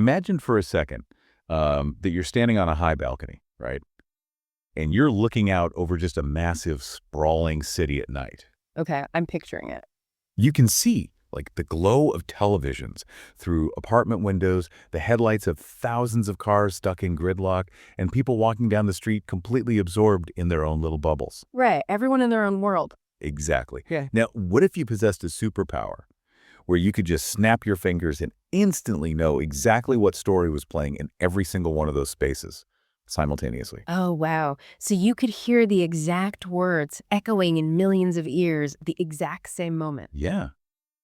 Imagine for a second that you're standing on a high balcony, right? And you're looking out over just a massive, sprawling city at night. Okay, I'm picturing it. You can see like the glow of televisions through apartment windows, the headlights of thousands of cars stuck in gridlock, and people walking down the street completely absorbed in their own little bubbles. Right, everyone in their own world. Exactly. Yeah. Now, what if you possessed a superpower where you could just snap your fingers and instantly know exactly what story was playing in every single one of those spaces simultaneously? Oh, wow. So you could hear the exact words echoing in millions of ears at the exact same moment. Yeah.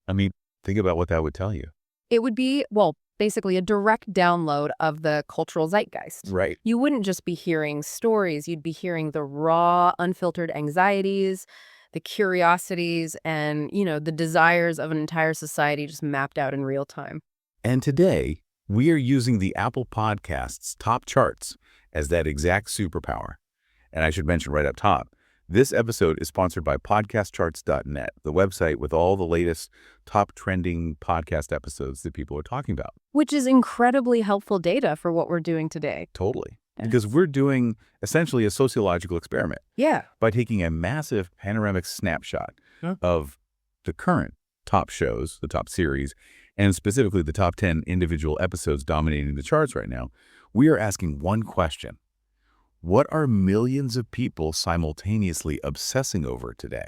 I mean, think about what that would tell you. It would be, well, basically a direct download of the cultural zeitgeist. Right. You wouldn't just be hearing stories, you'd be hearing the raw, unfiltered anxieties, the curiosities, and, the desires of an entire society just mapped out in real time. And today, we are using the Apple Podcasts top charts as that exact superpower. And I should mention right up top, this episode is sponsored by podcastcharts.net, the website with all the latest top trending podcast episodes that people are talking about. Which is incredibly helpful data for what we're doing today. Totally. Yes. Because we're doing essentially a sociological experiment. Yeah. By taking a massive panoramic snapshot of the current top shows, the top series, and specifically the top 10 individual episodes dominating the charts right now, we are asking one question. What are millions of people simultaneously obsessing over today?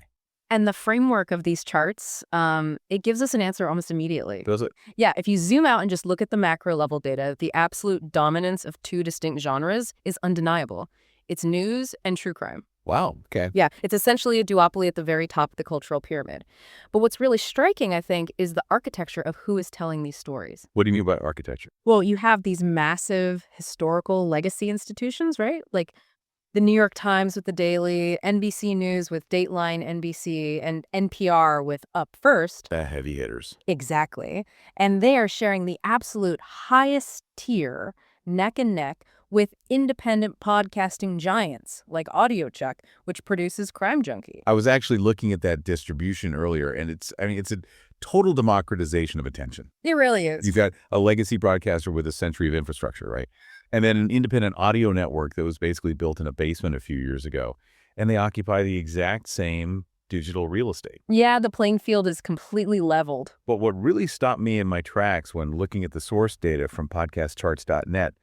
And the framework of these charts, it gives us an answer almost immediately. Does it? Yeah, if you zoom out and just look at the macro level data, the absolute dominance of two distinct genres is undeniable. It's news and true crime. Wow, okay. Yeah, it's essentially a duopoly at the very top of the cultural pyramid. But what's really striking, I think, is the architecture of who is telling these stories. What do you mean by architecture? Well, you have these massive historical legacy institutions, right? Like the New York Times with the Daily, NBC News with Dateline NBC, and NPR with Up First. The heavy hitters. Exactly. And they are sharing the absolute highest tier, neck and neck, with independent podcasting giants like AudioChuck, which produces Crime Junkie. I was actually looking at that distribution earlier, and it's a total democratization of attention. It really is. You've got a legacy broadcaster with a century of infrastructure, right? And then an independent audio network that was basically built in a basement a few years ago. And they occupy the exact same digital real estate. Yeah, the playing field is completely leveled. But what really stopped me in my tracks when looking at the source data from podcastcharts.net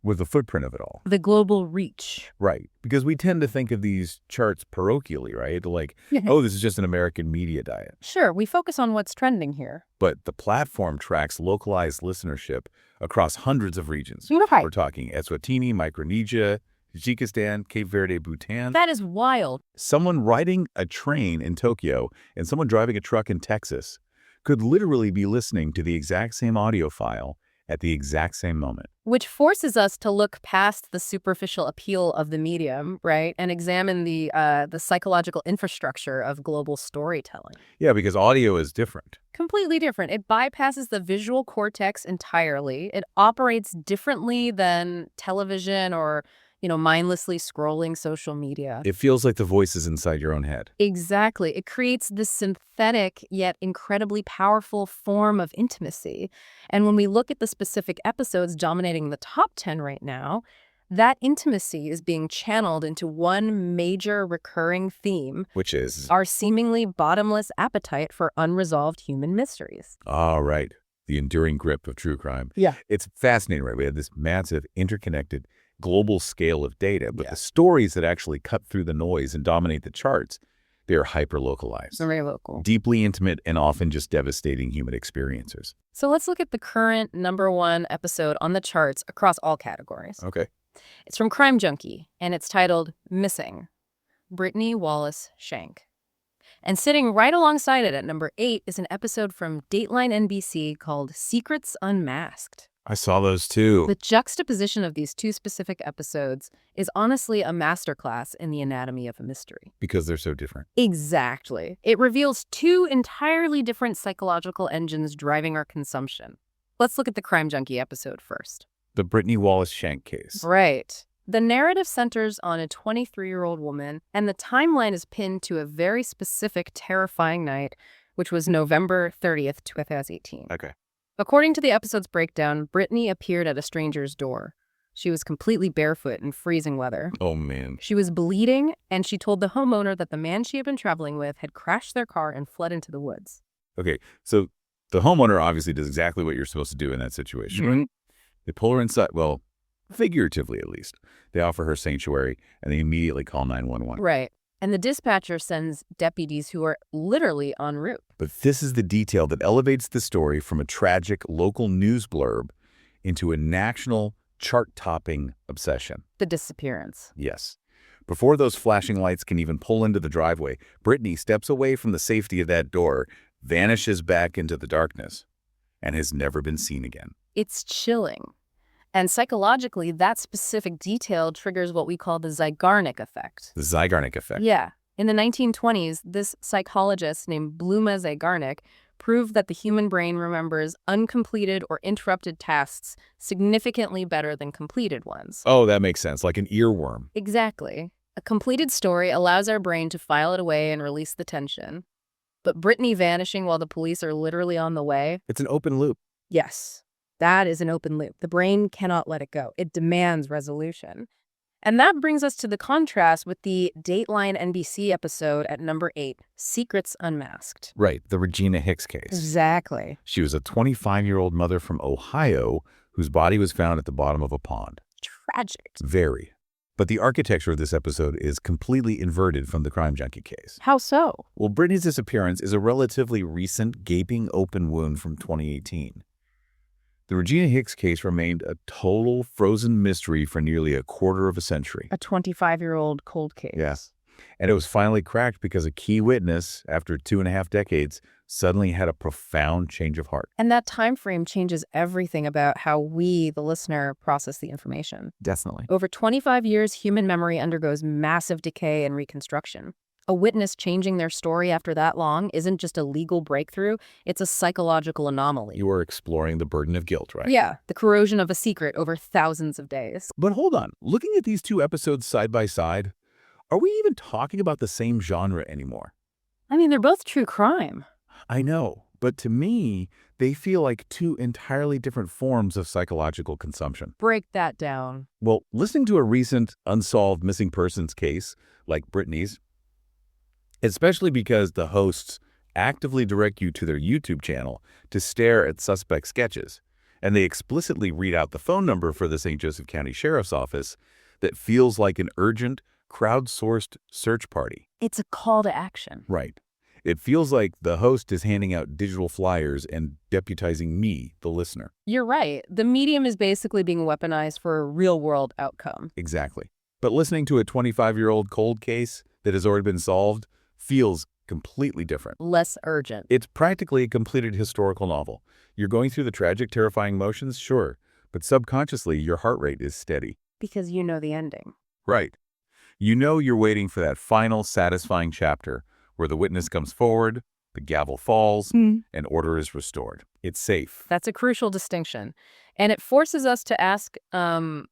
was the footprint of it all. The global reach. Right. Because we tend to think of these charts parochially, right? Like, oh, this is just an American media diet. Sure, we focus on what's trending here. But the platform tracks localized listenership across hundreds of regions. Right. We're talking Eswatini, Micronesia, Tajikistan, Cape Verde, Bhutan. That is wild. Someone riding a train in Tokyo and someone driving a truck in Texas could literally be listening to the exact same audio file at the exact same moment. Which forces us to look past the superficial appeal of the medium, right, and examine the psychological infrastructure of global storytelling. Yeah, because audio is different. Completely different. It bypasses the visual cortex entirely. It operates differently than television or, mindlessly scrolling social media. It feels like the voice is inside your own head. Exactly. It creates this synthetic yet incredibly powerful form of intimacy. And when we look at the specific episodes dominating the top 10 right now, that intimacy is being channeled into one major recurring theme, which is our seemingly bottomless appetite for unresolved human mysteries. All right. The enduring grip of true crime. Yeah. It's fascinating, right? We have this massive, interconnected, global scale of data, but the stories that actually cut through the noise and dominate the charts, they're hyper-localized. Very local. Deeply intimate and often just devastating human experiences. So let's look at the current #1 episode on the charts across all categories. Okay. It's from Crime Junkie, and it's titled Missing, Brittany, Wallace, Shank. And sitting right alongside it at #8 is an episode from Dateline NBC called Secrets Unmasked. I saw those too. The juxtaposition of these two specific episodes is honestly a masterclass in the anatomy of a mystery. Because they're so different. Exactly. It reveals two entirely different psychological engines driving our consumption. Let's look at the Crime Junkie episode first. The Brittany Wallace Shank case. Right. The narrative centers on a 23-year-old woman, and the timeline is pinned to a very specific, terrifying night, which was November 30th, 2018. Okay. According to the episode's breakdown, Brittany appeared at a stranger's door. She was completely barefoot in freezing weather. Oh, man. She was bleeding, and she told the homeowner that the man she had been traveling with had crashed their car and fled into the woods. Okay, so the homeowner obviously does exactly what you're supposed to do in that situation, right? They pull her inside, well, figuratively at least. They offer her sanctuary, and they immediately call 911. Right. And the dispatcher sends deputies who are literally en route. But this is the detail that elevates the story from a tragic local news blurb into a national chart-topping obsession. The disappearance. Yes. Before those flashing lights can even pull into the driveway, Brittany steps away from the safety of that door, vanishes back into the darkness, and has never been seen again. It's chilling. And psychologically, that specific detail triggers what we call the Zeigarnik effect. The Zeigarnik effect. Yeah. In the 1920s, this psychologist named Bluma Zeigarnik proved that the human brain remembers uncompleted or interrupted tasks significantly better than completed ones. Oh, that makes sense, like an earworm. Exactly. A completed story allows our brain to file it away and release the tension. But Brittany vanishing while the police are literally on the way? It's an open loop. Yes, that is an open loop. The brain cannot let it go. It demands resolution. And that brings us to the contrast with the Dateline NBC episode at number 8, Secrets Unmasked. Right, the Regina Hicks case. Exactly. She was a 25-year-old mother from Ohio whose body was found at the bottom of a pond. Tragic. Very. But the architecture of this episode is completely inverted from the Crime Junkie case. How so? Well, Brittany's disappearance is a relatively recent gaping open wound from 2018. The Regina Hicks case remained a total frozen mystery for nearly a quarter of a century. A 25-year-old cold case. Yes. And it was finally cracked because a key witness, after 2.5 decades, suddenly had a profound change of heart. And that time frame changes everything about how we, the listener, process the information. Definitely. Over 25 years, human memory undergoes massive decay and reconstruction. A witness changing their story after that long isn't just a legal breakthrough, it's a psychological anomaly. You are exploring the burden of guilt, right? Yeah, the corrosion of a secret over thousands of days. But hold on, looking at these two episodes side by side, are we even talking about the same genre anymore? I mean, they're both true crime. I know, but to me, they feel like two entirely different forms of psychological consumption. Break that down. Well, listening to a recent unsolved missing persons case, like Brittany's, especially because the hosts actively direct you to their YouTube channel to stare at suspect sketches, and they explicitly read out the phone number for the St. Joseph County Sheriff's Office, that feels like an urgent, crowdsourced search party. It's a call to action. Right. It feels like the host is handing out digital flyers and deputizing me, the listener. You're right. The medium is basically being weaponized for a real-world outcome. Exactly. But listening to a 25-year-old cold case that has already been solved feels completely different. Less urgent. It's practically a completed historical novel. You're going through the tragic, terrifying motions, sure, but subconsciously your heart rate is steady. Because you know the ending. Right. You know you're waiting for that final, satisfying chapter where the witness comes forward, the gavel falls, and order is restored. It's safe. That's a crucial distinction. And it forces us to ask kind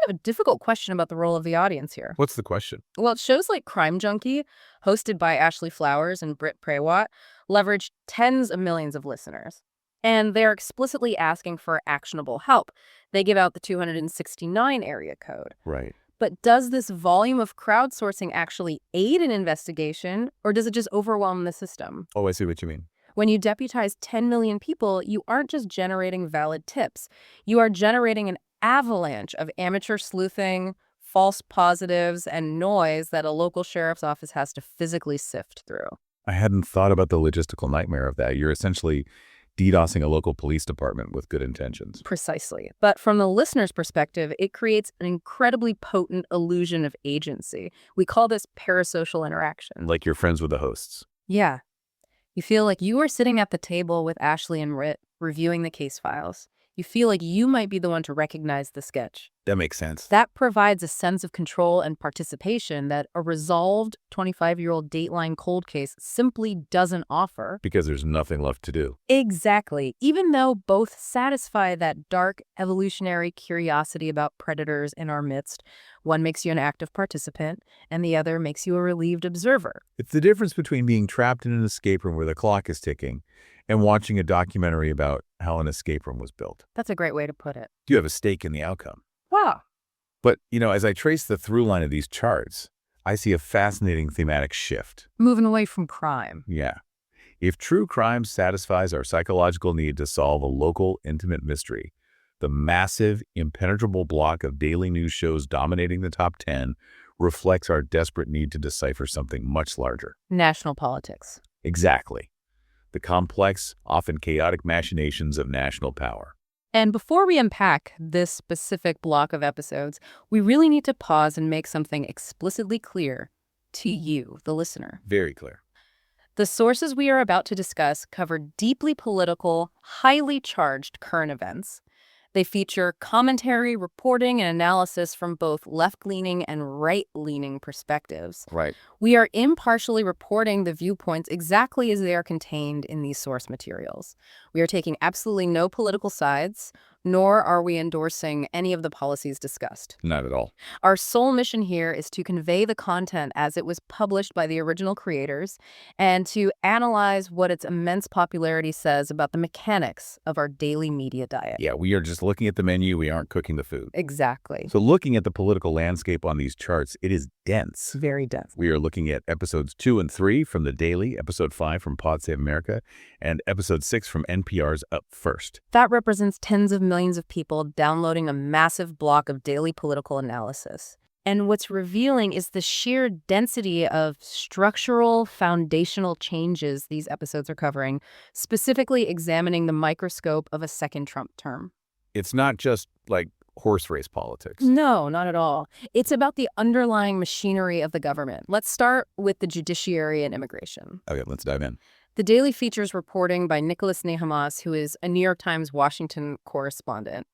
of a difficult question about the role of the audience here. What's the question? Well, shows like Crime Junkie, hosted by Ashley Flowers and Britt Praywat, leverage tens of millions of listeners. And they're explicitly asking for actionable help. They give out the 269 area code. Right. But does this volume of crowdsourcing actually aid an investigation, or does it just overwhelm the system? Oh, I see what you mean. When you deputize 10 million people, you aren't just generating valid tips. You are generating an avalanche of amateur sleuthing, false positives, and noise that a local sheriff's office has to physically sift through. I hadn't thought about the logistical nightmare of that. You're essentially DDoSing a local police department with good intentions. Precisely. But from the listener's perspective, it creates an incredibly potent illusion of agency. We call this parasocial interaction. Like you're friends with the hosts. Yeah. You feel like you are sitting at the table with Ashley and Rit, reviewing the case files. You feel like you might be the one to recognize the sketch. That makes sense. That provides a sense of control and participation that a resolved 25-year-old Dateline cold case simply doesn't offer. Because there's nothing left to do. Exactly. Even though both satisfy that dark evolutionary curiosity about predators in our midst, one makes you an active participant and the other makes you a relieved observer. It's the difference between being trapped in an escape room where the clock is ticking and watching a documentary about how an escape room was built. That's a great way to put it. You have a stake in the outcome. Wow. But, as I trace the through line of these charts, I see a fascinating thematic shift. Moving away from crime. Yeah. If true crime satisfies our psychological need to solve a local, intimate mystery, the massive, impenetrable block of daily news shows dominating the top 10 reflects our desperate need to decipher something much larger. National politics. Exactly. The complex, often chaotic machinations of national power. And before we unpack this specific block of episodes, we really need to pause and make something explicitly clear to you, the listener. Very clear. The sources we are about to discuss cover deeply political, highly charged current events. They feature commentary, reporting, and analysis from both left-leaning and right-leaning perspectives. Right. We are impartially reporting the viewpoints exactly as they are contained in these source materials. We are taking absolutely no political sides, nor are we endorsing any of the policies discussed. Not at all. Our sole mission here is to convey the content as it was published by the original creators and to analyze what its immense popularity says about the mechanics of our daily media diet. Yeah, we are just looking at the menu. We aren't cooking the food. Exactly. So looking at the political landscape on these charts, it is dense. Very dense. We are looking at episodes 2 and 3 from The Daily, episode 5 from Pod Save America, and episode 6 from NPR's Up First. That represents tens of millions of people downloading a massive block of daily political analysis. And what's revealing is the sheer density of structural, foundational changes these episodes are covering, specifically examining the microscope of a second Trump term. It's not just like horse race politics. No, not at all. It's about the underlying machinery of the government. Let's start with the judiciary and immigration. Okay, let's dive in. The Daily features reporting by Nicholas Nehamas, who is a New York Times Washington correspondent.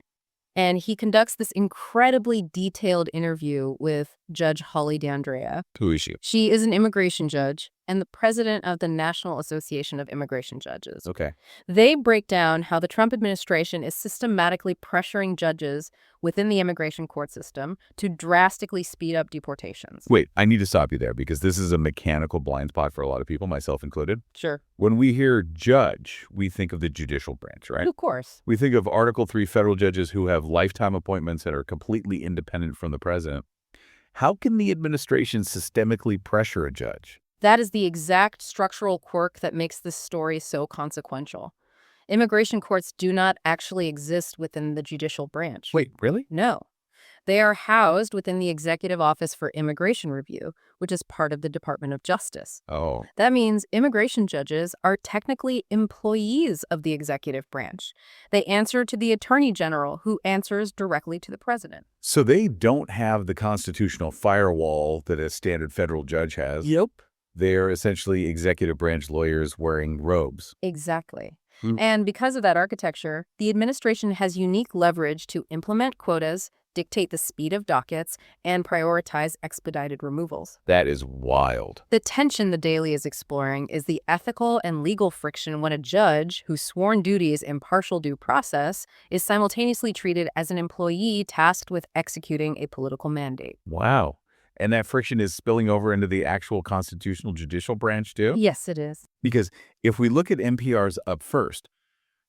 And he conducts this incredibly detailed interview with Judge Holly D'Andrea. Who is she? She is an immigration judge and the president of the National Association of Immigration Judges. Okay. They break down how the Trump administration is systematically pressuring judges within the immigration court system to drastically speed up deportations. Wait, I need to stop you there because this is a mechanical blind spot for a lot of people, myself included. Sure. When we hear judge, we think of the judicial branch, right? Of course. We think of Article 3 federal judges who have lifetime appointments that are completely independent from the president. How can the administration systemically pressure a judge? That is the exact structural quirk that makes this story so consequential. Immigration courts do not actually exist within the judicial branch. Wait, really? No. They are housed within the Executive Office for Immigration Review, which is part of the Department of Justice. Oh. That means immigration judges are technically employees of the executive branch. They answer to the Attorney General, who answers directly to the president. So they don't have the constitutional firewall that a standard federal judge has. Yep. They're essentially executive branch lawyers wearing robes. Exactly. And because of that architecture, the administration has unique leverage to implement quotas, dictate the speed of dockets, and prioritize expedited removals. That is wild. The tension the Daily is exploring is the ethical and legal friction when a judge, whose sworn duty is impartial due process, is simultaneously treated as an employee tasked with executing a political mandate. Wow. And that friction is spilling over into the actual constitutional judicial branch, too? Yes, it is. Because if we look at NPR's Up First,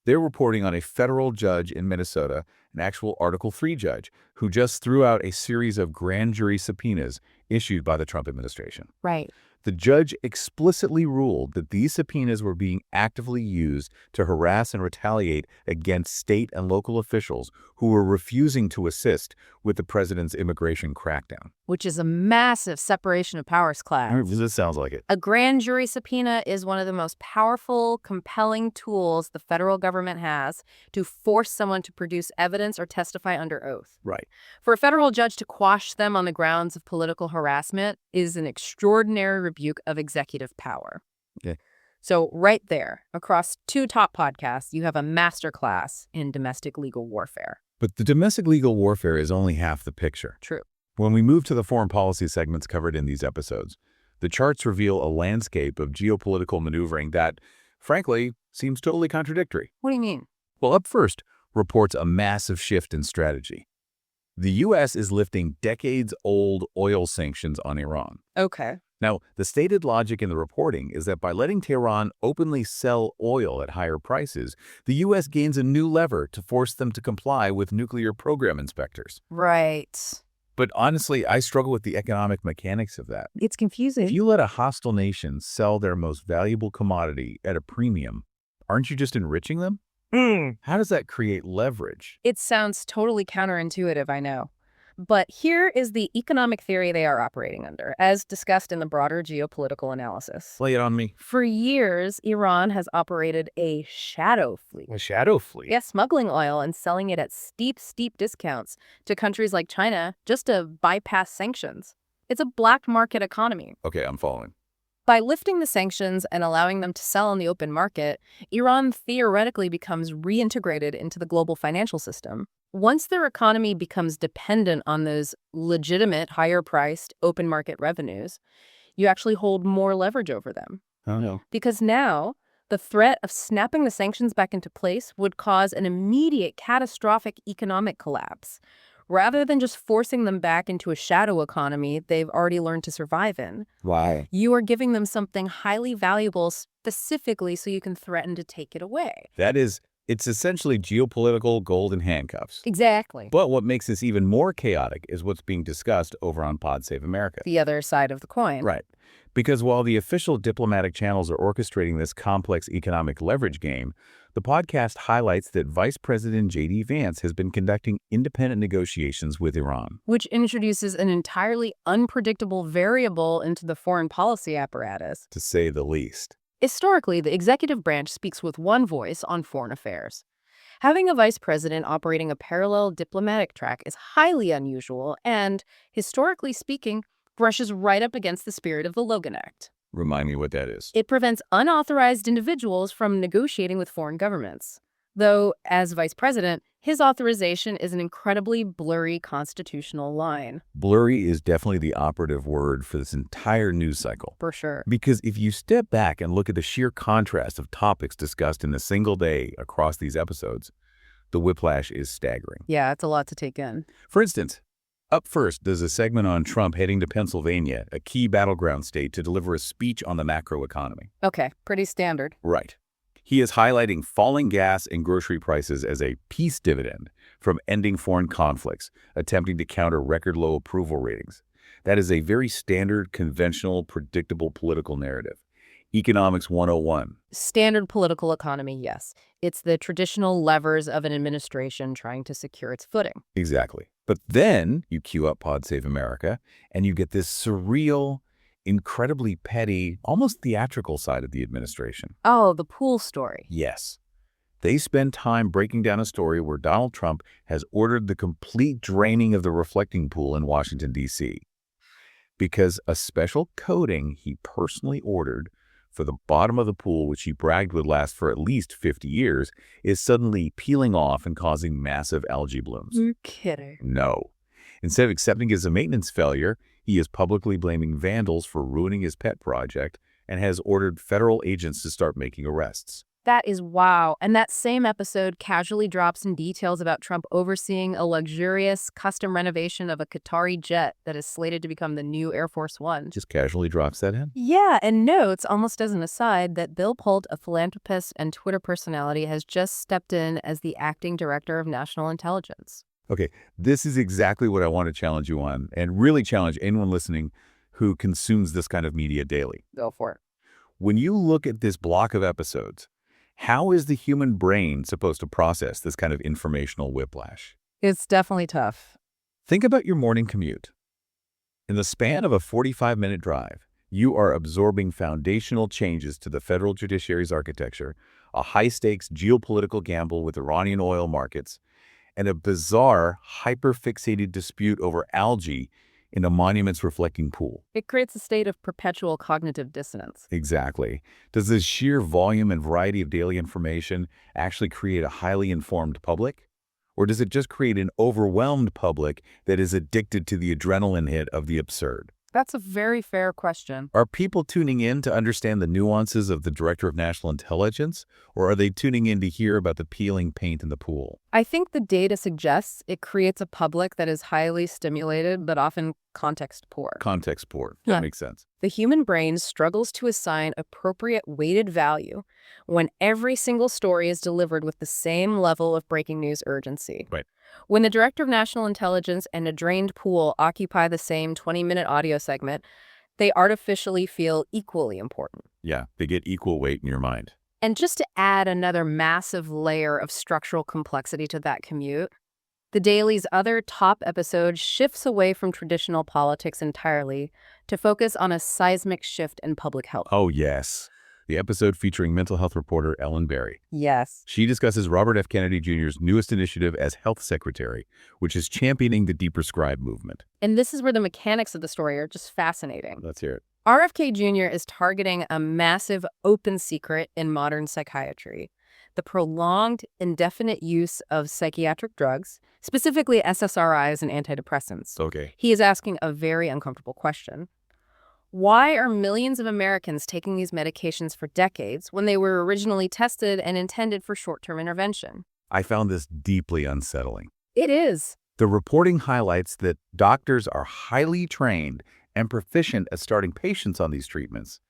they're reporting on a federal judge in Minnesota, an actual Article 3 judge, who just threw out a series of grand jury subpoenas issued by the Trump administration. Right. The judge explicitly ruled that these subpoenas were being actively used to harass and retaliate against state and local officials who were refusing to assist with the president's immigration crackdown. Which is a massive separation of powers clash. This sounds like it. A grand jury subpoena is one of the most powerful, compelling tools the federal government has to force someone to produce evidence or testify under oath. Right. For a federal judge to quash them on the grounds of political harassment is an extraordinary rebuke of executive power. Okay. So right there, across two top podcasts, you have a masterclass in domestic legal warfare. But the domestic legal warfare is only half the picture. True. When we move to the foreign policy segments covered in these episodes, the charts reveal a landscape of geopolitical maneuvering that, frankly, seems totally contradictory. What do you mean? Well, Up First reports a massive shift in strategy. The U.S. is lifting decades-old oil sanctions on Iran. Okay. Now, the stated logic in the reporting is that by letting Tehran openly sell oil at higher prices, the U.S. gains a new lever to force them to comply with nuclear program inspectors. Right. But honestly, I struggle with the economic mechanics of that. It's confusing. If you let a hostile nation sell their most valuable commodity at a premium, aren't you just enriching them? How does that create leverage? It sounds totally counterintuitive, I know. But here is the economic theory they are operating under, as discussed in the broader geopolitical analysis. Lay it on me. For years, Iran has operated a shadow fleet. A shadow fleet? Yes, smuggling oil and selling it at steep discounts to countries like China just to bypass sanctions. It's a black market economy. Okay, I'm following. By lifting the sanctions and allowing them to sell on the open market, Iran theoretically becomes reintegrated into the global financial system. Once their economy becomes dependent on those legitimate, higher-priced, open market revenues, you actually hold more leverage over them. Oh, no. Because now, the threat of snapping the sanctions back into place would cause an immediate catastrophic economic collapse, rather than just forcing them back into a shadow economy they've already learned to survive in. Why? You are giving them something highly valuable specifically so you can threaten to take it away. It's essentially geopolitical golden handcuffs. Exactly. But what makes this even more chaotic is what's being discussed over on Pod Save America. The other side of the coin. Right. Because while the official diplomatic channels are orchestrating this complex economic leverage game, the podcast highlights that Vice President J.D. Vance has been conducting independent negotiations with Iran. Which introduces an entirely unpredictable variable into the foreign policy apparatus. To say the least. Historically, the executive branch speaks with one voice on foreign affairs. Having a vice president operating a parallel diplomatic track is highly unusual and, historically speaking, brushes right up against the spirit of the Logan Act. Remind me what that is. It prevents unauthorized individuals from negotiating with foreign governments. Though, as vice president, his authorization is an incredibly blurry constitutional line. Blurry is definitely the operative word for this entire news cycle. For sure. Because if you step back and look at the sheer contrast of topics discussed in a single day across these episodes, the whiplash is staggering. Yeah, it's a lot to take in. For instance, up first, there's a segment on Trump heading to Pennsylvania, a key battleground state, to deliver a speech on the macroeconomy. Okay, pretty standard. Right. He is highlighting falling gas and grocery prices as a peace dividend from ending foreign conflicts, attempting to counter record low approval ratings. That is a very standard, conventional, predictable political narrative. Economics 101. Standard political economy, yes. It's the traditional levers of an administration trying to secure its footing. Exactly. But then you cue up Pod Save America, and you get this surreal, incredibly petty, almost theatrical side of the administration. Oh, the pool story. Yes. They spend time breaking down a story where Donald Trump has ordered the complete draining of the reflecting pool in Washington, D.C. because a special coating he personally ordered for the bottom of the pool, which he bragged would last for at least 50 years, is suddenly peeling off and causing massive algae blooms. You're kidding. No. Instead of accepting it as a maintenance failure, he is publicly blaming vandals for ruining his pet project and has ordered federal agents to start making arrests. That is wow. And that same episode casually drops in details about Trump overseeing a luxurious custom renovation of a Qatari jet that is slated to become the new Air Force One. Just casually drops that in? Yeah, and notes, almost as an aside, that Bill Pulte, a philanthropist and Twitter personality, has just stepped in as the acting director of national intelligence. Okay, this is exactly what I want to challenge you on, and really challenge anyone listening who consumes this kind of media daily. Go for it. When you look at this block of episodes, how is the human brain supposed to process this kind of informational whiplash? It's definitely tough. Think about your morning commute. In the span of a 45-minute drive, you are absorbing foundational changes to the federal judiciary's architecture, a high-stakes geopolitical gamble with Iranian oil markets, and a bizarre, hyper-fixated dispute over algae in a monument's reflecting pool. It creates a state of perpetual cognitive dissonance. Exactly. Does this sheer volume and variety of daily information actually create a highly informed public? Or does it just create an overwhelmed public that is addicted to the adrenaline hit of the absurd? That's a very fair question. Are people tuning in to understand the nuances of the Director of National Intelligence, or are they tuning in to hear about the peeling paint in the pool? I think the data suggests it creates a public that is highly stimulated but often context poor. Context poor. Yeah. That makes sense. The human brain struggles to assign appropriate weighted value when every single story is delivered with the same level of breaking news urgency. Right. When the director of national intelligence and a drained pool occupy the same 20-minute audio segment, they artificially feel equally important. Yeah, they get equal weight in your mind. And just to add another massive layer of structural complexity to that commute, the Daily's other top episode shifts away from traditional politics entirely to focus on a seismic shift in public health. Oh, yes. The episode featuring mental health reporter Ellen Berry. Yes. She discusses Robert F. Kennedy Jr.'s newest initiative as health secretary, which is championing the deprescribe movement. And this is where the mechanics of the story are just fascinating. Let's hear it. RFK Jr. is targeting a massive open secret in modern psychiatry: the prolonged, indefinite use of psychiatric drugs, specifically SSRIs and antidepressants. Okay. He is asking a very uncomfortable question. Why are millions of Americans taking these medications for decades when they were originally tested and intended for short-term intervention? I found this deeply unsettling. It is. The reporting highlights that doctors are highly trained and proficient at starting patients on these treatments,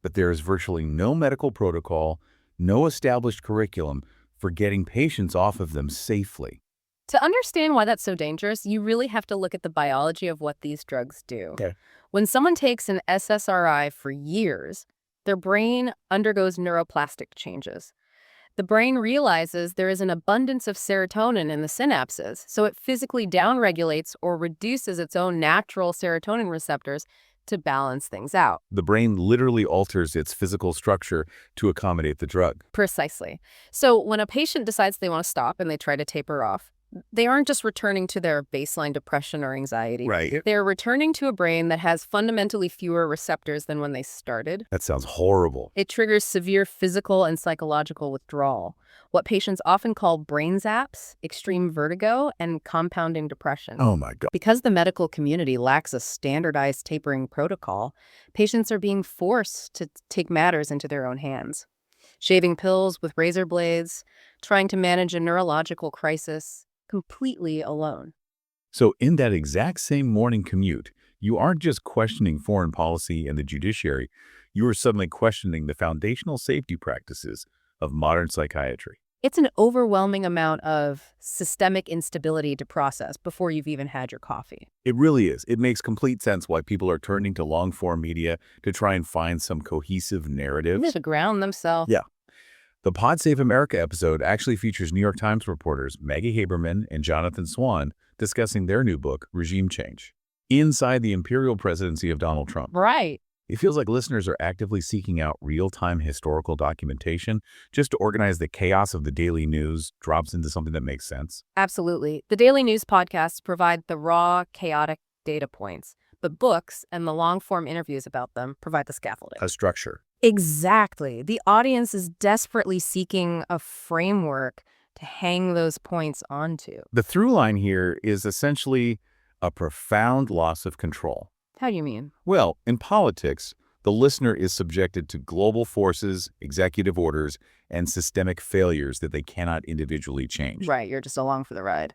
but there is virtually no medical protocol, no established curriculum for getting patients off of them safely. To understand why that's so dangerous, you really have to look at the biology of what these drugs do. Okay. When someone takes an SSRI for years, their brain undergoes neuroplastic changes. The brain realizes there is an abundance of serotonin in the synapses, so it physically downregulates or reduces its own natural serotonin receptors to balance things out. The brain literally alters its physical structure to accommodate the drug. Precisely. So when a patient decides they want to stop and they try to taper off, they aren't just returning to their baseline depression or anxiety. Right. They're returning to a brain that has fundamentally fewer receptors than when they started. That sounds horrible. It triggers severe physical and psychological withdrawal, what patients often call brain zaps, extreme vertigo, and compounding depression. Oh my God. Because the medical community lacks a standardized tapering protocol, patients are being forced to take matters into their own hands. Shaving pills with razor blades, trying to manage a neurological crisis, completely alone. So in that exact same morning commute, you aren't just questioning foreign policy and the judiciary, you are suddenly questioning the foundational safety practices of modern psychiatry. It's an overwhelming amount of systemic instability to process before you've even had your coffee. It really is. It makes complete sense why people are turning to long-form media to try and find some cohesive narrative. To ground themselves. Yeah. The Pod Save America episode actually features New York Times reporters Maggie Haberman and Jonathan Swan discussing their new book, Regime Change, Inside the Imperial Presidency of Donald Trump. Right. It feels like listeners are actively seeking out real-time historical documentation just to organize the chaos of the daily news drops into something that makes sense. Absolutely. The daily news podcasts provide the raw, chaotic data points, but books and the long-form interviews about them provide the scaffolding. A structure. Exactly. The audience is desperately seeking a framework to hang those points onto. The through line here is essentially a profound loss of control. How do you mean? Well, in politics, the listener is subjected to global forces, executive orders, and systemic failures that they cannot individually change. Right, you're just along for the ride.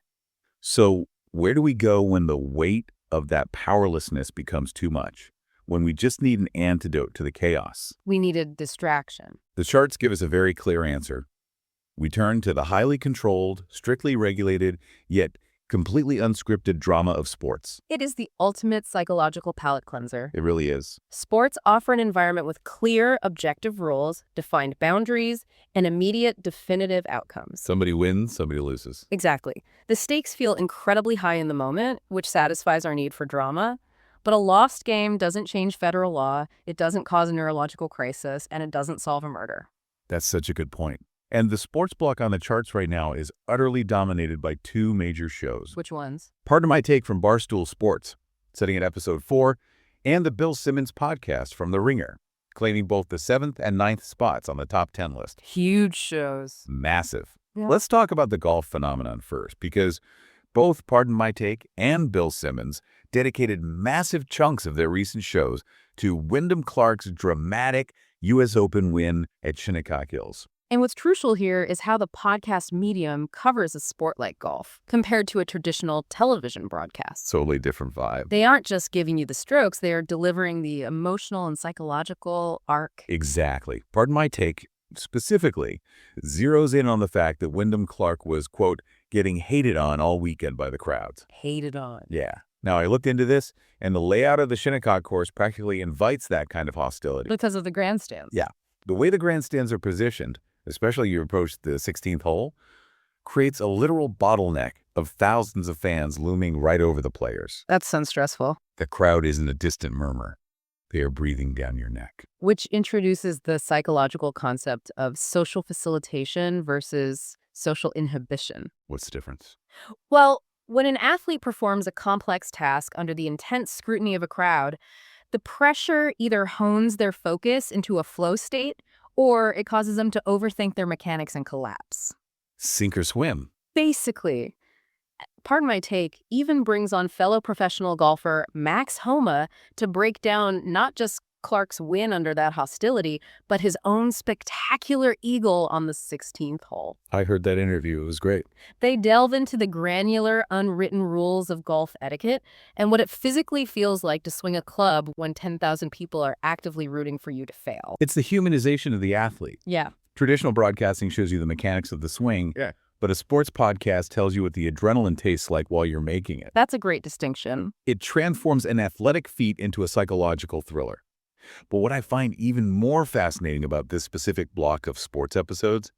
So where do we go when the weight of that powerlessness becomes too much? When we just need an antidote to the chaos? We needed distraction. The charts give us a very clear answer. We turn to the highly controlled, strictly regulated, yet completely unscripted drama of sports. It is the ultimate psychological palate cleanser. It really is. Sports offer an environment with clear, objective rules, defined boundaries, and immediate, definitive outcomes. Somebody wins, somebody loses. Exactly. The stakes feel incredibly high in the moment, which satisfies our need for drama. But a lost game doesn't change federal law, it doesn't cause a neurological crisis, and it doesn't solve a murder. That's such a good point. And the sports block on the charts right now is utterly dominated by two major shows. Which ones? Pardon My Take from Barstool Sports, sitting at episode 4, and the Bill Simmons podcast from The Ringer, claiming both the 7th and 9th spots on the top 10 list. Huge shows. Massive. Yeah. Let's talk about the golf phenomenon first, because both Pardon My Take and Bill Simmons dedicated massive chunks of their recent shows to Wyndham Clark's dramatic U.S. Open win at Shinnecock Hills. And what's crucial here is how the podcast medium covers a sport like golf compared to a traditional television broadcast. Totally different vibe. They aren't just giving you the strokes, they are delivering the emotional and psychological arc. Exactly. Pardon my take, specifically zeroes in on the fact that Wyndham Clark was, quote, getting hated on all weekend by the crowds. Hated on. Yeah. Now, I looked into this, and the layout of the Shinnecock course practically invites that kind of hostility. Because of the grandstands. Yeah. The way the grandstands are positioned, especially you approach the 16th hole, creates a literal bottleneck of thousands of fans looming right over the players. That sounds stressful. The crowd isn't a distant murmur. They are breathing down your neck. Which introduces the psychological concept of social facilitation versus social inhibition. What's the difference? Well, when an athlete performs a complex task under the intense scrutiny of a crowd, the pressure either hones their focus into a flow state or it causes them to overthink their mechanics and collapse. Sink or swim. Basically, pardon my take, even brings on fellow professional golfer Max Homa to break down not just Clark's win under that hostility, but his own spectacular eagle on the 16th hole. I heard that interview. It was great. They delve into the granular, unwritten rules of golf etiquette and what it physically feels like to swing a club when 10,000 people are actively rooting for you to fail. It's the humanization of the athlete. Yeah. Traditional broadcasting shows you the mechanics of the swing, but a sports podcast tells you what the adrenaline tastes like while you're making it. That's a great distinction. It transforms an athletic feat into a psychological thriller. But what I find even more fascinating about this specific block of sports episodes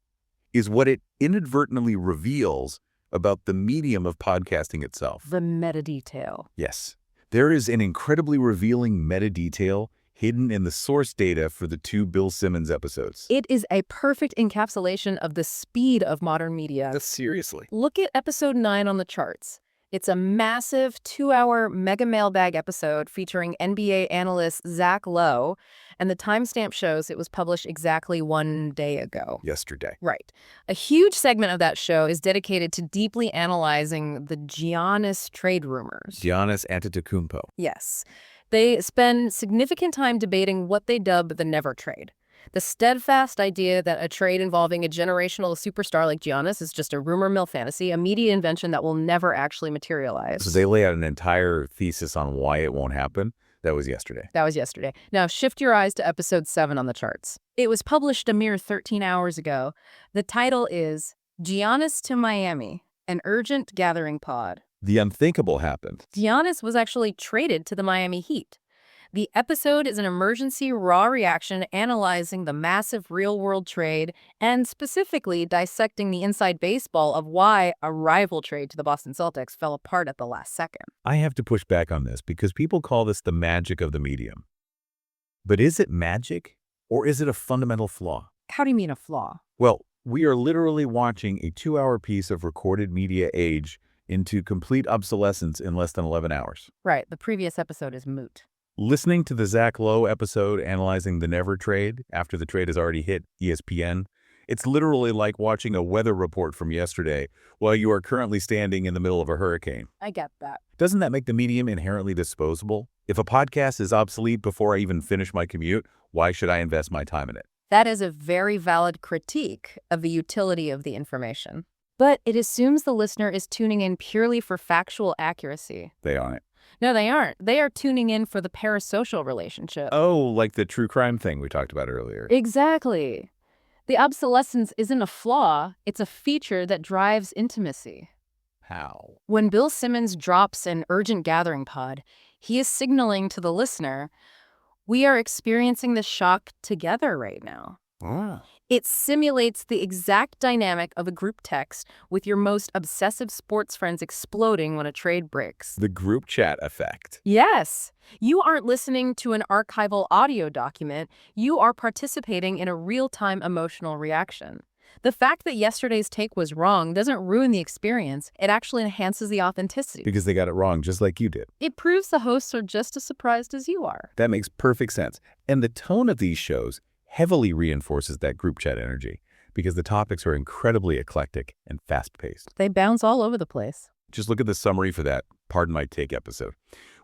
is what it inadvertently reveals about the medium of podcasting itself. The meta detail. Yes. There is an incredibly revealing meta detail hidden in the source data for the 2 Bill Simmons episodes. It is a perfect encapsulation of the speed of modern media. Seriously. Look at episode 9 on the charts. It's a massive 2-hour mega mailbag episode featuring NBA analyst Zach Lowe, and the timestamp shows it was published exactly 1 day ago. Yesterday. Right. A huge segment of that show is dedicated to deeply analyzing the Giannis trade rumors. Giannis Antetokounmpo. Yes. They spend significant time debating what they dub the never trade. The steadfast idea that a trade involving a generational superstar like Giannis is just a rumor mill fantasy, a media invention that will never actually materialize. So they lay out an entire thesis on why it won't happen. That was yesterday. That was yesterday. Now shift your eyes to episode 7 on the charts. It was published a mere 13 hours ago. The title is Giannis to Miami, an urgent gathering pod. The unthinkable happened. Giannis was actually traded to the Miami Heat. The episode is an emergency raw reaction analyzing the massive real-world trade and specifically dissecting the inside baseball of why a rival trade to the Boston Celtics fell apart at the last second. I have to push back on this because people call this the magic of the medium. But is it magic or is it a fundamental flaw? How do you mean a flaw? Well, we are literally watching a 2-hour piece of recorded media age into complete obsolescence in less than 11 hours. Right, the previous episode is moot. Listening to the Zach Lowe episode analyzing the never trade after the trade has already hit ESPN, it's literally like watching a weather report from yesterday while you are currently standing in the middle of a hurricane. I get that. Doesn't that make the medium inherently disposable? If a podcast is obsolete before I even finish my commute, why should I invest my time in it? That is a very valid critique of the utility of the information. But it assumes the listener is tuning in purely for factual accuracy. They aren't. No, they aren't. They are tuning in for the parasocial relationship. Oh, like the true crime thing we talked about earlier. Exactly. The obsolescence isn't a flaw, it's a feature that drives intimacy. How? When Bill Simmons drops an urgent gathering pod, he is signaling to the listener, we are experiencing this shock together right now. Ah. It simulates the exact dynamic of a group text with your most obsessive sports friends exploding when a trade breaks. The group chat effect. Yes. You aren't listening to an archival audio document. You are participating in a real-time emotional reaction. The fact that yesterday's take was wrong doesn't ruin the experience. It actually enhances the authenticity. Because they got it wrong, just like you did. It proves the hosts are just as surprised as you are. That makes perfect sense. And the tone of these shows heavily reinforces that group chat energy because the topics are incredibly eclectic and fast-paced. They bounce all over the place. Just look at the summary for that Pardon My Take episode.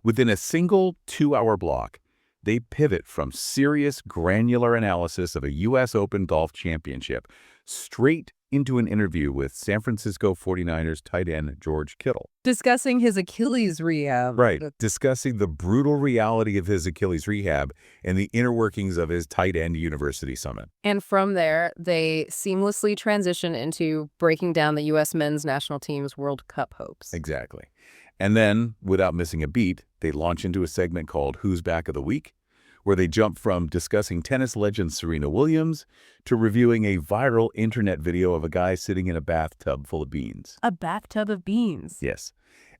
Within a single 2-hour block, they pivot from serious, granular analysis of a U.S. Open golf championship straight into an interview with San Francisco 49ers tight end George Kittle. Discussing his Achilles rehab. Right, discussing the brutal reality of his Achilles rehab and the inner workings of his tight end university summit. And from there, they seamlessly transition into breaking down the U.S. men's national team's World Cup hopes. Exactly. And then, without missing a beat, they launch into a segment called Who's Back of the Week, where they jump from discussing tennis legend Serena Williams to reviewing a viral internet video of a guy sitting in a bathtub full of beans. A bathtub of beans. Yes.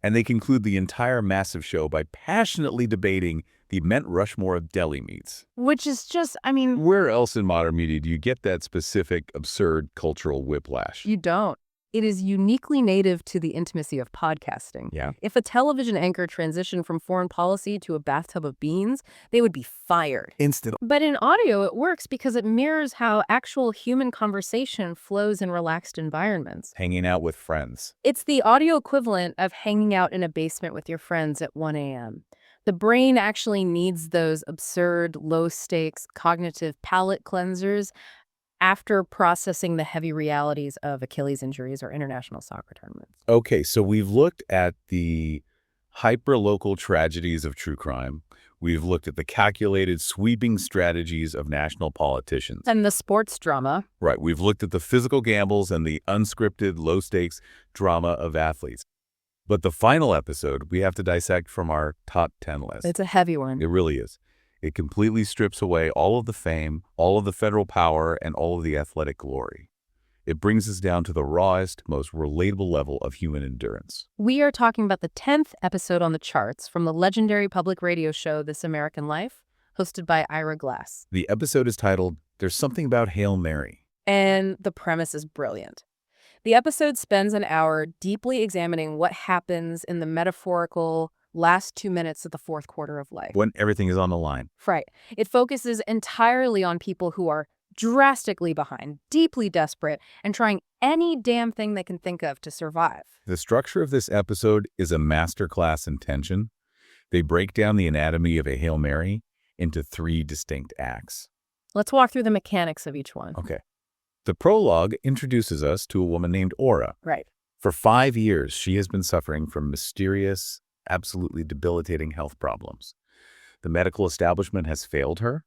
And they conclude the entire massive show by passionately debating the Mount Rushmore of deli meats. Which is just, I mean... Where else in modern media do you get that specific, absurd cultural whiplash? You don't. It is uniquely native to the intimacy of podcasting. Yeah. If a television anchor transitioned from foreign policy to a bathtub of beans, they would be fired. Instant. But in audio, it works because it mirrors how actual human conversation flows in relaxed environments. Hanging out with friends. It's the audio equivalent of hanging out in a basement with your friends at 1 a.m. The brain actually needs those absurd, low-stakes, cognitive palate cleansers after processing the heavy realities of Achilles injuries or international soccer tournaments. Okay, so we've looked at the hyper-local tragedies of true crime. We've looked at the calculated, sweeping strategies of national politicians. And the sports drama. Right, we've looked at the physical gambles and the unscripted, low-stakes drama of athletes. But the final episode, we have to dissect from our top 10 list. It's a heavy one. It really is. It completely strips away all of the fame, all of the federal power, and all of the athletic glory. It brings us down to the rawest, most relatable level of human endurance. We are talking about the 10th episode on the charts from the legendary public radio show This American Life, hosted by Ira Glass. The episode is titled, There's Something About Hail Mary. And the premise is brilliant. The episode spends an hour deeply examining what happens in the metaphorical last 2 minutes of the fourth quarter of life. When everything is on the line. Right. It focuses entirely on people who are drastically behind, deeply desperate, and trying any damn thing they can think of to survive. The structure of this episode is a masterclass in tension. They break down the anatomy of a Hail Mary into 3 distinct acts. Let's walk through the mechanics of each one. Okay. The prologue introduces us to a woman named Aura. Right. For 5 years, she has been suffering from mysterious, absolutely debilitating health problems. The medical establishment has failed her.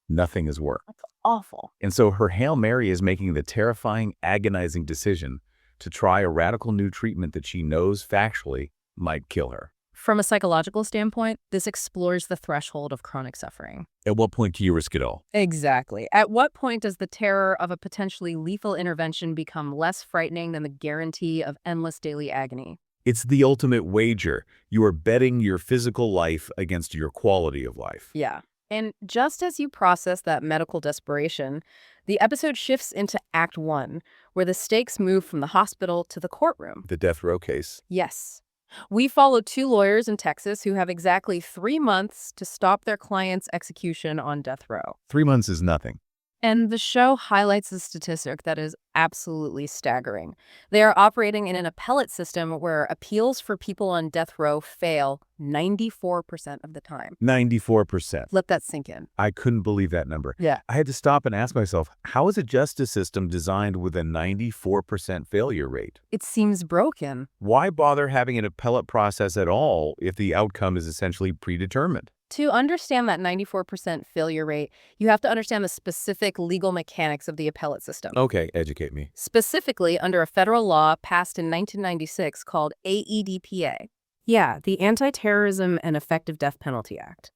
Nothing has worked. That's awful. And so her Hail Mary is making the terrifying, agonizing decision to try a radical new treatment that she knows factually might kill her. From a psychological standpoint, this explores the threshold of chronic suffering. At what point do you risk it all? Exactly. At what point does the terror of a potentially lethal intervention become less frightening than the guarantee of endless daily agony? It's the ultimate wager. You are betting your physical life against your quality of life. Yeah. And just as you process that medical desperation, the episode shifts into Act 1, where the stakes move from the hospital to the courtroom. The death row case. Yes. We follow 2 lawyers in Texas who have exactly 3 months to stop their client's execution on death row. 3 months is nothing. And the show highlights a statistic that is absolutely staggering. They are operating in an appellate system where appeals for people on death row fail 94% of the time. 94%. Let that sink in. I couldn't believe that number. Yeah. I had to stop and ask myself, how is a justice system designed with a 94% failure rate? It seems broken. Why bother having an appellate process at all if the outcome is essentially predetermined? To understand that 94% failure rate, you have to understand the specific legal mechanics of the appellate system. Okay, educate me. Specifically under a federal law passed in 1996 called AEDPA. Yeah, the Anti-Terrorism and Effective Death Penalty Act.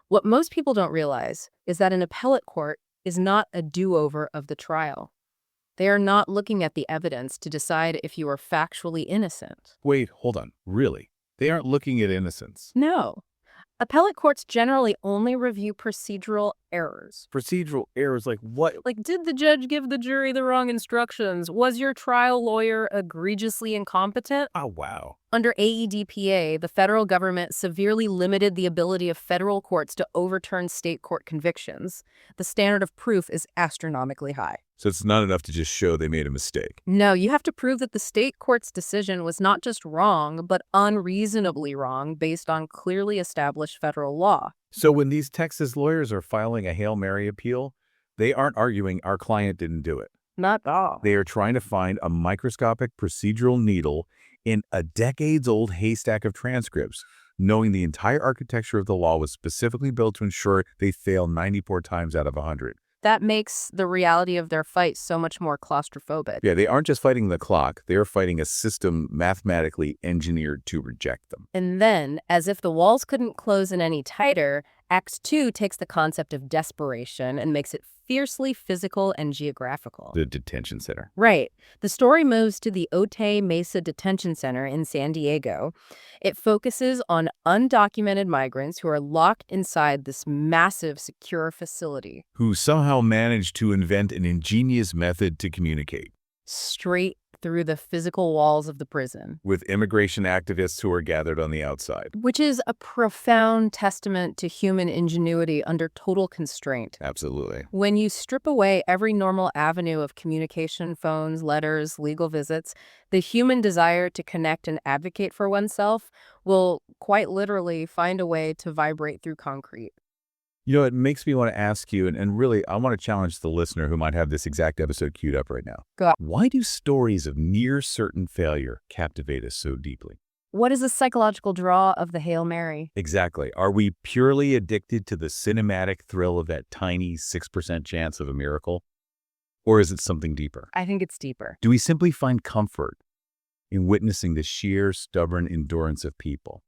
What most people don't realize is that an appellate court is not a do-over of the trial. They are not looking at the evidence to decide if you are factually innocent. Wait, hold on. Really? They aren't looking at innocence. No. Appellate courts generally only review procedural errors. Procedural errors like what? Like, did the judge give the jury the wrong instructions? Was your trial lawyer egregiously incompetent? Oh, wow. Under AEDPA, the federal government severely limited the ability of federal courts to overturn state court convictions. The standard of proof is astronomically high. So it's not enough to just show they made a mistake. No, you have to prove that the state court's decision was not just wrong, but unreasonably wrong based on clearly established federal law. So when these Texas lawyers are filing a Hail Mary appeal, they aren't arguing our client didn't do it. Not at all. They are trying to find a microscopic procedural needle in a decades-old haystack of transcripts, knowing the entire architecture of the law was specifically built to ensure they fail 94 times out of 100. That makes the reality of their fight so much more claustrophobic. Yeah, they aren't just fighting the clock. They are fighting a system mathematically engineered to reject them. And then, as if the walls couldn't close in any tighter, Act 2 takes the concept of desperation and makes it fiercely physical and geographical. The detention center. Right. The story moves to the Otay Mesa Detention Center in San Diego. It focuses on undocumented migrants who are locked inside this massive, secure facility. Who somehow managed to invent an ingenious method to communicate. Straight through the physical walls of the prison. With immigration activists who are gathered on the outside. Which is a profound testament to human ingenuity under total constraint. Absolutely. When you strip away every normal avenue of communication, phones, letters, legal visits, the human desire to connect and advocate for oneself will quite literally find a way to vibrate through concrete. You know, it makes me want to ask you, and really, I want to challenge the listener who might have this exact episode queued up right now. Go. Why do stories of near certain failure captivate us so deeply? What is the psychological draw of the Hail Mary? Exactly. Are we purely addicted to the cinematic thrill of that tiny 6% chance of a miracle? Or is it something deeper? I think it's deeper. Do we simply find comfort in witnessing the sheer, stubborn endurance of people?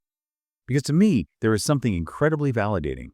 Because to me, there is something incredibly validating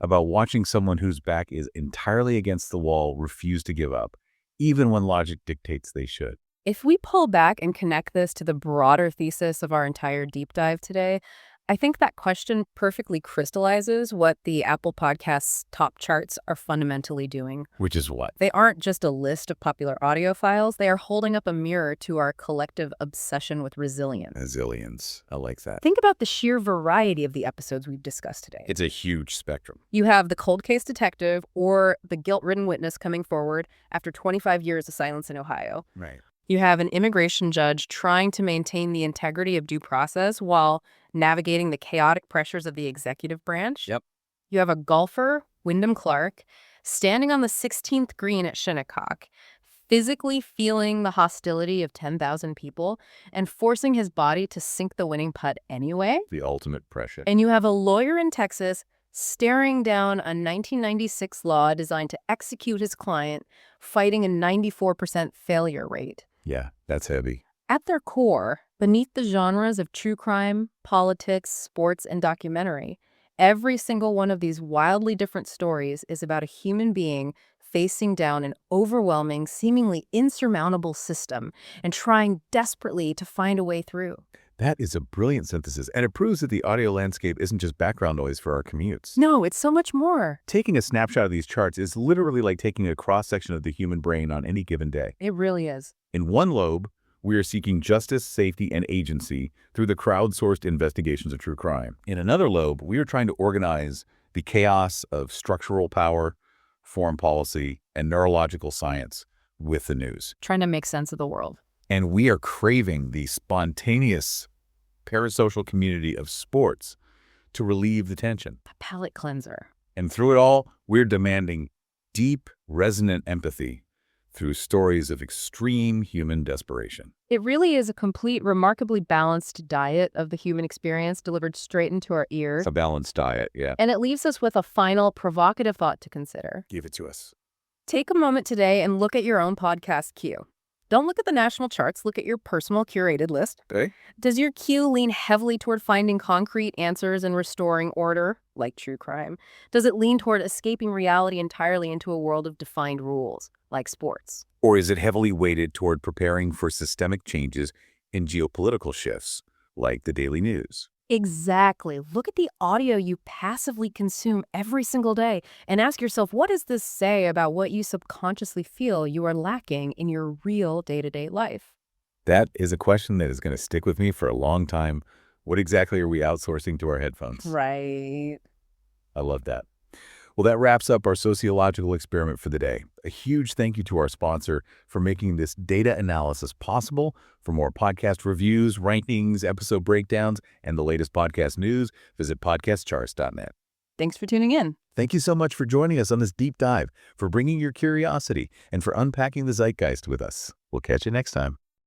about watching someone whose back is entirely against the wall refuse to give up, even when logic dictates they should. If we pull back and connect this to the broader thesis of our entire deep dive today, I think that question perfectly crystallizes what the Apple Podcasts top charts are fundamentally doing. Which is what? They aren't just a list of popular audio files. They are holding up a mirror to our collective obsession with resilience. Zillions. I like that. Think about the sheer variety of the episodes we've discussed today. It's a huge spectrum. You have the cold case detective or the guilt-ridden witness coming forward after 25 years of silence in Ohio. Right. You have an immigration judge trying to maintain the integrity of due process while navigating the chaotic pressures of the executive branch. Yep. You have a golfer, Wyndham Clark, standing on the 16th green at Shinnecock, physically feeling the hostility of 10,000 people and forcing his body to sink the winning putt anyway. The ultimate pressure. And you have a lawyer in Texas staring down a 1996 law designed to execute his client, fighting a 94% failure rate. Yeah, that's heavy. At their core, beneath the genres of true crime, politics, sports, and documentary, every single one of these wildly different stories is about a human being facing down an overwhelming, seemingly insurmountable system and trying desperately to find a way through. That is a brilliant synthesis, and it proves that the audio landscape isn't just background noise for our commutes. No, it's so much more. Taking a snapshot of these charts is literally like taking a cross-section of the human brain on any given day. It really is. In one lobe, we are seeking justice, safety, and agency through the crowdsourced investigations of true crime. In another lobe, we are trying to organize the chaos of structural power, foreign policy, and neurological science with the news. Trying to make sense of the world. And we are craving the spontaneous parasocial community of sports to relieve the tension. A palate cleanser. And through it all, we're demanding deep, resonant empathy through stories of extreme human desperation. It really is a complete, remarkably balanced diet of the human experience delivered straight into our ear. It's a balanced diet, yeah. And it leaves us with a final provocative thought to consider. Give it to us. Take a moment today and look at your own podcast queue. Don't look at the national charts, look at your personal curated list. Okay. Does your queue lean heavily toward finding concrete answers and restoring order, like true crime? Does it lean toward escaping reality entirely into a world of defined rules, like sports? Or is it heavily weighted toward preparing for systemic changes in geopolitical shifts, like the daily news? Exactly. Look at the audio you passively consume every single day and ask yourself, what does this say about what you subconsciously feel you are lacking in your real day-to-day life? That is a question that is going to stick with me for a long time. What exactly are we outsourcing to our headphones? Right. I love that. Well, that wraps up our sociological experiment for the day. A huge thank you to our sponsor for making this data analysis possible. For more podcast reviews, rankings, episode breakdowns, and the latest podcast news, visit podcastcharts.net. Thanks for tuning in. Thank you so much for joining us on this deep dive, for bringing your curiosity, and for unpacking the zeitgeist with us. We'll catch you next time.